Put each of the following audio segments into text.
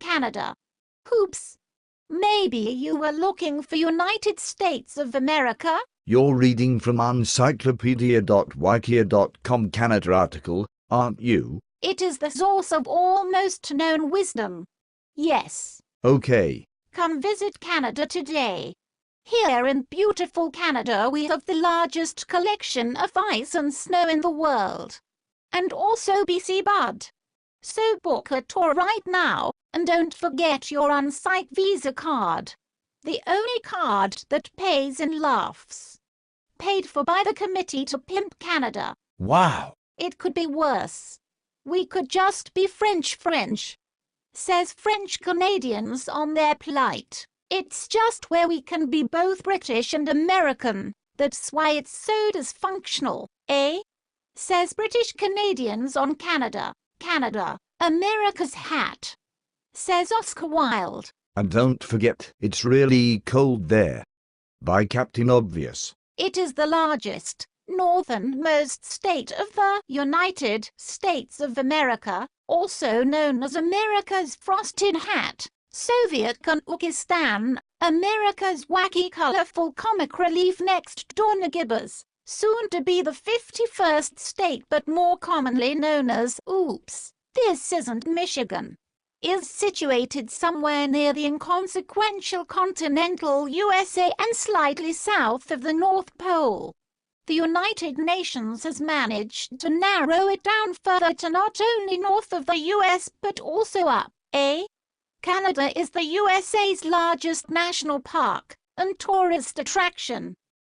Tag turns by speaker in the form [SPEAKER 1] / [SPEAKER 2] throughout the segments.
[SPEAKER 1] Canada. Oops. Maybe you were looking for United States of America?
[SPEAKER 2] You're reading from Uncyclopedia.wikia.com Canada article, aren't you?
[SPEAKER 1] It is the source of all most known wisdom. Yes.
[SPEAKER 2] Okay.
[SPEAKER 1] Come visit Canada today. Here in beautiful Canada we have the largest collection of ice and snow in the world. And also BC Bud. So book a tour right now, and don't forget your Uncyc Visa card. The only card that pays in laughs. Paid for by the Committee to Pimp Canada.
[SPEAKER 2] Wow.
[SPEAKER 1] It could be worse. We could just be French. Says French Canadians on their plight. It's just where we can be both British and American. That's why it's so dysfunctional, eh? Says British Canadians on Canada. Canada, America's hat. Says Oscar Wilde.
[SPEAKER 2] And don't forget, it's really cold there. By Captain Obvious.
[SPEAKER 1] It is the largest, northernmost state of the United States of America, also known as America's frosted hat, Soviet Kazakhstan, America's wacky colorful comic relief next door Nagibas, soon to be the 51st state but more commonly known as Oops, this isn't Michigan, is situated somewhere near the inconsequential continental USA and slightly south of the North Pole. The United Nations has managed to narrow it down further to not only north of the US but also up, eh? Canada is the USA's largest national park and tourist attraction.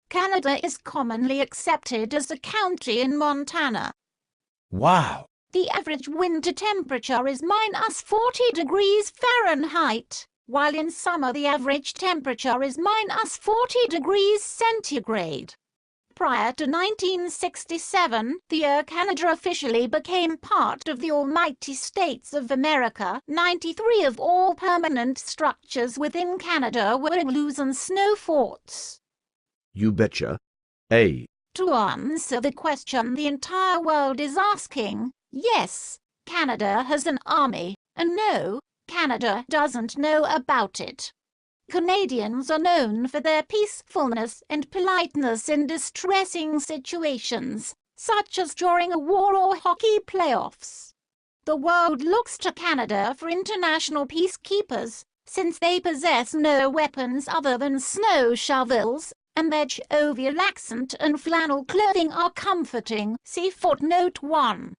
[SPEAKER 1] Canada is commonly accepted as a county in Montana.
[SPEAKER 2] Wow.
[SPEAKER 1] The average winter temperature is -40 degrees Fahrenheit, while in summer the average temperature is -40 degrees centigrade. Prior to 1967, the year Canada officially became part of the almighty states of America, 93 of all permanent structures within Canada were igloos and snow forts.
[SPEAKER 2] You betcha. Eh?
[SPEAKER 1] To answer the question the entire world is asking, yes, Canada has an army, and no, Canada doesn't know about it. Canadians are known for their peacefulness and politeness in distressing situations, such as during a war or hockey playoffs. The world looks to Canada for international peacekeepers, since they possess no weapons other than snow shovels, and their jovial accent and flannel clothing are comforting. See footnote 1.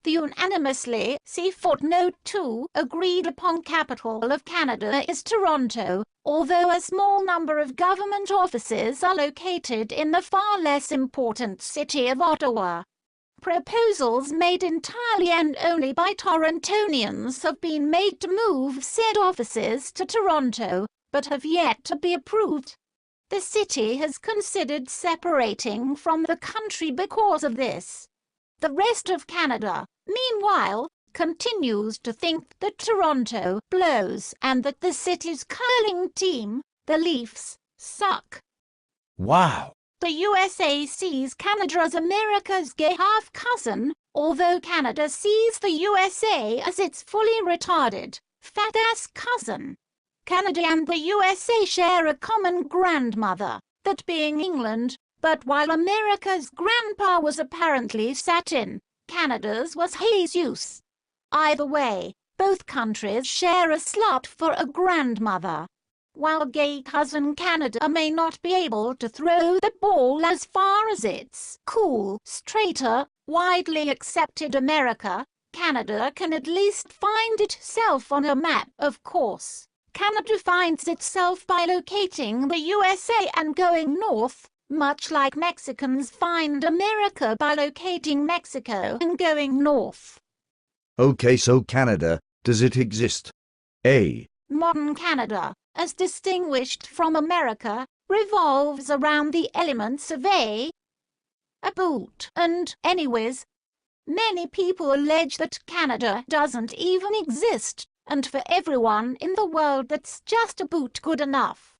[SPEAKER 1] The unanimously, see footnote 2, agreed upon capital of Canada is Toronto, although a small number of government offices are located in the far less important city of Ottawa. Proposals made entirely and only by Torontonians have been made to move said offices to Toronto, but have yet to be approved. The city has considered separating from the country because of this. The rest of Canada, meanwhile, continues to think that Toronto blows and that the city's curling team, the Leafs, suck.
[SPEAKER 2] Wow.
[SPEAKER 1] The USA sees Canada as America's gay half-cousin, although Canada sees the USA as its fully retarded, fat-ass cousin. Canada and the USA share a common grandmother, that being England, but while America's grandpa was apparently Satin, Canada's was Jesus. Either way, both countries share a slot for a grandmother. While gay cousin Canada may not be able to throw the ball as far as its cool, straighter, widely accepted America, Canada can at least find itself on a map, of course. Canada finds itself by locating the USA and going north, much like Mexicans find America by locating Mexico and going north.
[SPEAKER 2] Okay, so Canada, does it exist? Eh?
[SPEAKER 1] Modern Canada, as distinguished from America, revolves around the elements of a boot. And anyways, many people allege that Canada doesn't even exist, and for everyone in the world that's just a boot good enough.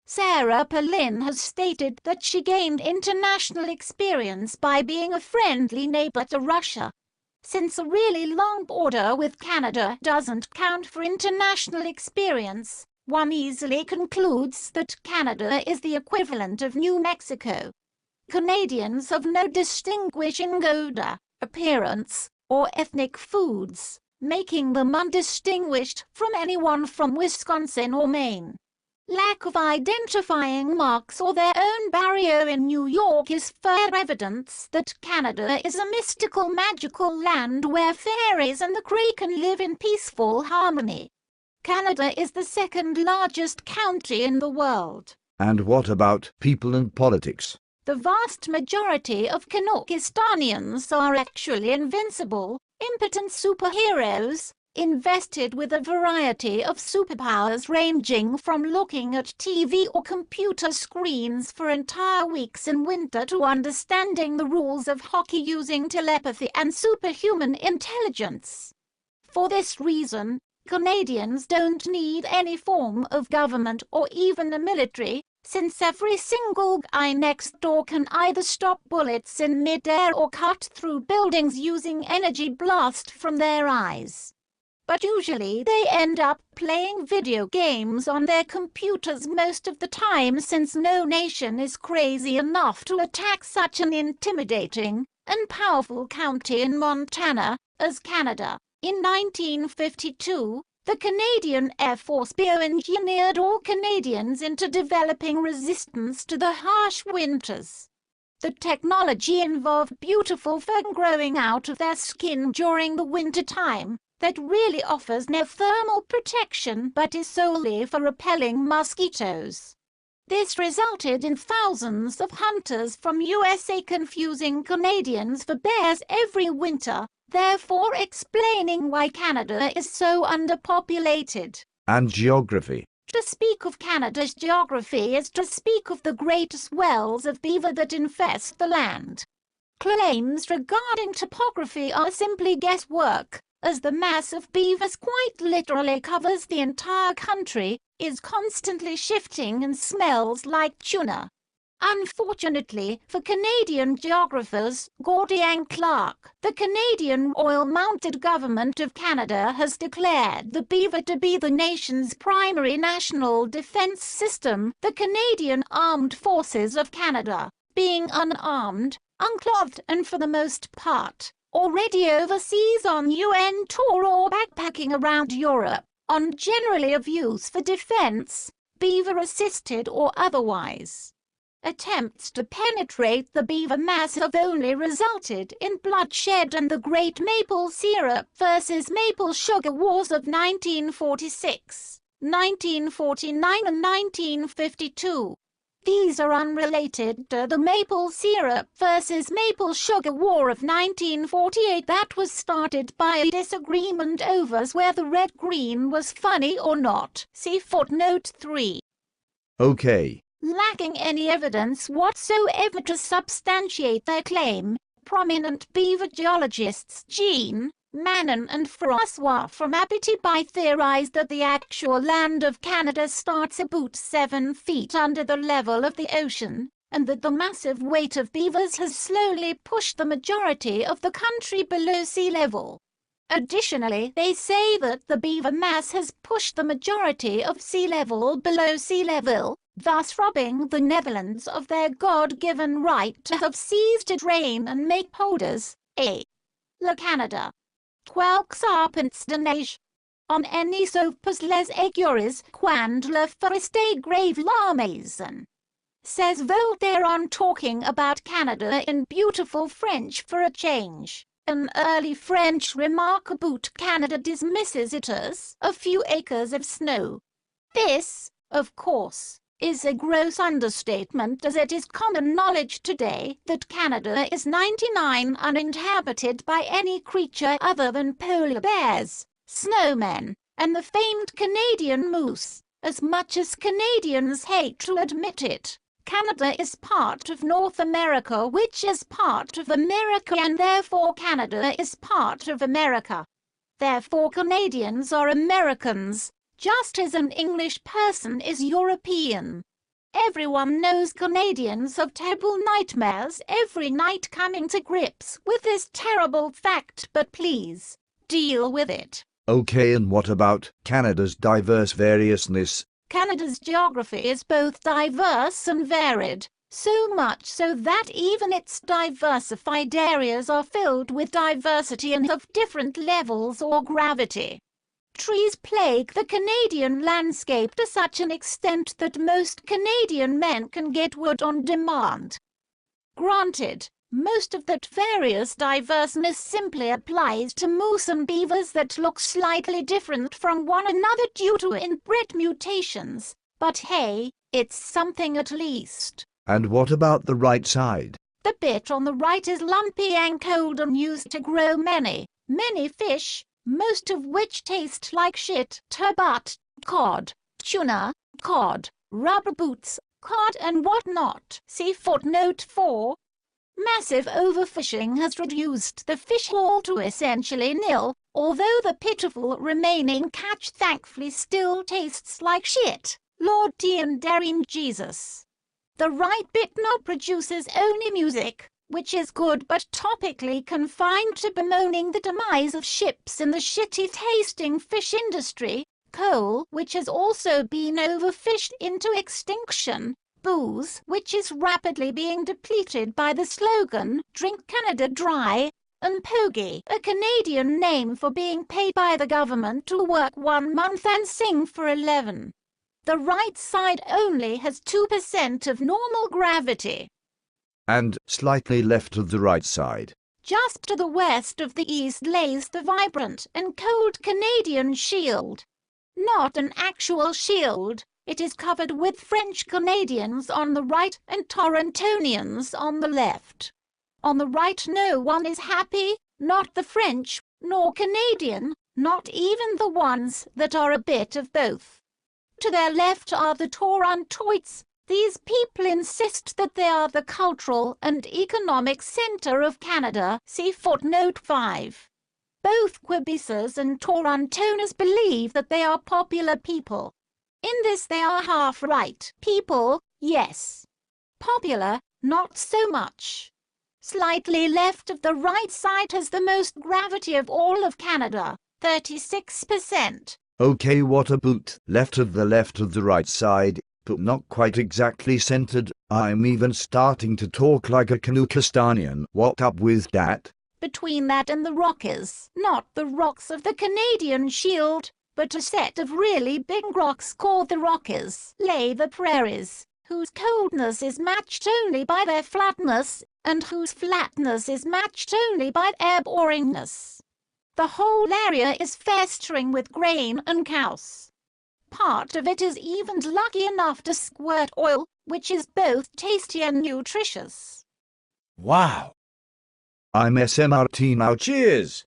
[SPEAKER 1] Sarah Palin has stated that she gained international experience by being a friendly neighbor to Russia. Since a really long border with Canada doesn't count for international experience, one easily concludes that Canada is the equivalent of New Mexico. Canadians have no distinguishing odor, appearance, or ethnic foods, making them undistinguished from anyone from Wisconsin or Maine. Lack of identifying marks or their own barrio in New York is fair evidence that Canada is a mystical, magical land where fairies and the Kraken live in peaceful harmony. Canada is the second largest county in the world.
[SPEAKER 2] And what about people and politics?
[SPEAKER 1] The vast majority of Canokistanians are actually invincible, impotent superheroes, invested with a variety of superpowers ranging from looking at TV or computer screens for entire weeks in winter to understanding the rules of hockey using telepathy and superhuman intelligence. For this reason, Canadians don't need any form of government or even a military, since every single guy next door can either stop bullets in mid-air or cut through buildings using energy blast from their eyes. But usually they end up playing video games on their computers most of the time, since no nation is crazy enough to attack such an intimidating and powerful county in Montana as Canada. In 1952, the Canadian Air Force bioengineered all Canadians into developing resistance to the harsh winters. The technology involved beautiful fur growing out of their skin during the winter time that really offers no thermal protection but is solely for repelling mosquitoes. This resulted in thousands of hunters from USA confusing Canadians for bears every winter, therefore explaining why Canada is so underpopulated.
[SPEAKER 2] And geography.
[SPEAKER 1] To speak of Canada's geography is to speak of the great swells of beaver that infest the land. Claims regarding topography are simply guesswork, as the mass of beavers quite literally covers the entire country, is constantly shifting and smells like tuna. Unfortunately for Canadian geographers, Gordy and Clark, the Canadian oil-mounted government of Canada has declared the beaver to be the nation's primary national defense system, the Canadian Armed Forces of Canada, being unarmed, unclothed and for the most part already overseas on UN tour or backpacking around Europe, on generally of use for defense, beaver-assisted or otherwise. Attempts to penetrate the beaver mass have only resulted in bloodshed and the Great Maple Syrup versus Maple Sugar Wars of 1946, 1949 and 1952. These are unrelated to the Maple Syrup versus Maple Sugar War of 1948 that was started by a disagreement over whether red green was funny or not. See footnote 3.
[SPEAKER 2] Okay.
[SPEAKER 1] Lacking any evidence whatsoever to substantiate their claim, prominent beaver geologists Jean Manon and François from Abitibi theorized that the actual land of Canada starts about 7 feet under the level of the ocean, and that the massive weight of beavers has slowly pushed the majority of the country below sea level. Additionally, they say that the beaver mass has pushed the majority of sea level below sea level, thus robbing the Netherlands of their God-given right to have seas to drain and make polders. Le Canada. Quelques serpents de neige. On any sopas les aiguilles quand la forêt grave la maison. Says Voltaire on talking about Canada in beautiful French for a change. An early French remark about Canada dismisses it as a few acres of snow. This, of course, is a gross understatement, as it is common knowledge today that Canada is 99% uninhabited by any creature other than polar bears, snowmen, and the famed Canadian moose. As much as Canadians hate to admit it, Canada is part of North America, which is part of America, and therefore Canada is part of America. Therefore Canadians are Americans, just as an English person is European. Everyone knows Canadians have terrible nightmares every night coming to grips with this terrible fact, but please, deal with it.
[SPEAKER 2] Okay, and what about Canada's diverse variousness?
[SPEAKER 1] Canada's geography is both diverse and varied, so much so that even its diversified areas are filled with diversity and of different levels or gravity. Trees plague the Canadian landscape to such an extent that most Canadian men can get wood on demand. Granted, most of that various diverseness simply applies to moose and beavers that look slightly different from one another due to inbred mutations, but hey, it's something at least.
[SPEAKER 2] And what about the right side?
[SPEAKER 1] The bit on the right is lumpy and cold and used to grow many fish, most of which taste like shit, turbot, cod, tuna, cod, rubber boots, cod and whatnot. See footnote 4. Massive overfishing has reduced the fish haul to essentially nil, although the pitiful remaining catch thankfully still tastes like shit. Lord D and daring Jesus. The right bit now produces only music, which is good but topically confined to bemoaning the demise of ships in the shitty-tasting fish industry, coal, which has also been overfished into extinction, booze, which is rapidly being depleted by the slogan, "Drink Canada Dry," and Pogie, a Canadian name for being paid by the government to work 1 month and sing for 11. The right side only has 2% of normal gravity.
[SPEAKER 2] And slightly left of the right side.
[SPEAKER 1] Just to the west of the east lays the vibrant and cold Canadian Shield. Not an actual shield, it is covered with French Canadians on the right and Torontonians on the left. On the right no one is happy, not the French, nor Canadian, not even the ones that are a bit of both. To their left are the Torontoites. These people insist that they are the cultural and economic centre of Canada. See footnote 5. Both Quebecers and Torontoners believe that they are popular people. In this they are half right. People, yes. Popular, not so much. Slightly left of the right side has the most gravity of all of Canada, 36%.
[SPEAKER 2] Okay, what about left of the right side, but not quite exactly centered? I'm even starting to talk like a Canucastanian. What up with that?
[SPEAKER 1] Between that and the Rockies, not the rocks of the Canadian Shield, but a set of really big rocks called the Rockies, lay the prairies, whose coldness is matched only by their flatness, and whose flatness is matched only by their boringness. The whole area is festering with grain and cows. Part of it is even lucky enough to squirt oil, which is both tasty and nutritious.
[SPEAKER 2] Wow! I'm SMRT now, cheers!